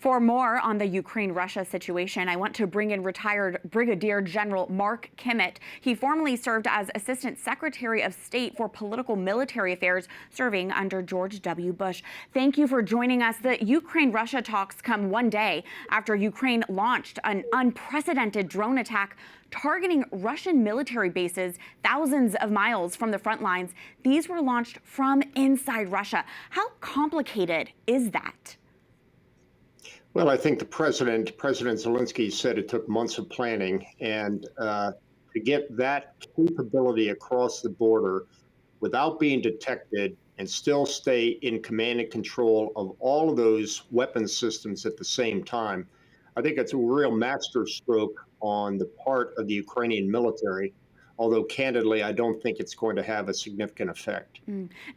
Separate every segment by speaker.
Speaker 1: For more on the Ukraine-Russia situation, I want to bring in retired Brigadier General Mark Kimmitt. He formerly served as Assistant Secretary of State for Political Military Affairs, serving under George W. Bush. Thank you for joining us. The Ukraine-Russia talks come one day after Ukraine launched an unprecedented drone attack targeting Russian military bases thousands of miles from the front lines. These were launched from inside Russia. How complicated is that?
Speaker 2: Well, I think President Zelensky said it took months of planning, and to get that capability across the border without being detected and still stay in command and control of all of those weapon systems at the same time, I think it's a real masterstroke on the part of the Ukrainian military. Although, candidly, I don't think it's going to have a significant effect.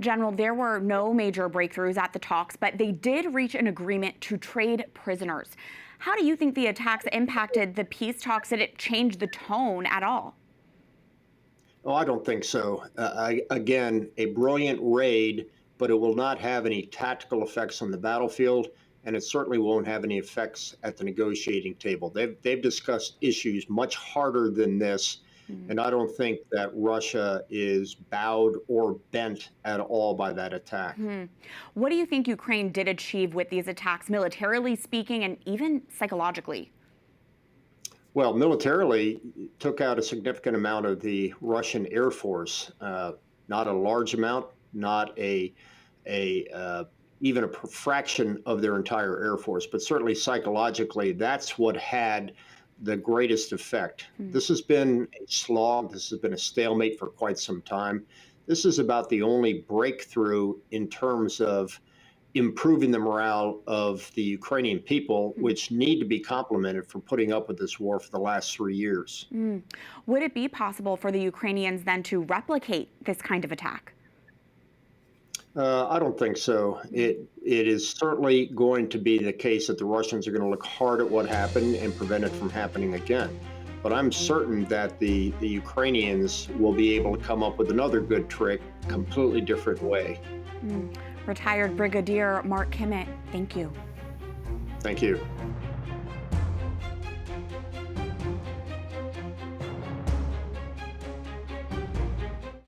Speaker 1: General, there were no major breakthroughs at the talks, but they did reach an agreement to trade prisoners. How do you think the attacks impacted the peace talks? Did it change the tone at all?
Speaker 2: Oh, I don't think so. Again, a brilliant raid, but it will not have any tactical effects on the battlefield, and it certainly won't have any effects at the negotiating table. They've discussed issues much harder than this. And I don't think that Russia is bowed or bent at all by that attack.
Speaker 1: What do you think Ukraine did achieve with these attacks, militarily speaking and even psychologically?
Speaker 2: Well, militarily, it took out a significant amount of the Russian Air Force. Not a large amount, not even a fraction of their entire Air Force, but certainly psychologically, that's what had the greatest effect. This has been a slog. This has been a stalemate for quite some time. This is about the only breakthrough in terms of improving the morale of the Ukrainian people, which need to be complimented for putting up with this war for the last 3 years.
Speaker 1: Would it be possible for the Ukrainians then to replicate this kind of attack?
Speaker 2: I don't think so. It is certainly going to be the case that the Russians are going to look hard at what happened and prevent it from happening again. But I'm certain that the Ukrainians will be able to come up with another good trick, completely different way.
Speaker 1: Retired Brigadier Mark Kimmitt, thank you.
Speaker 2: Thank you.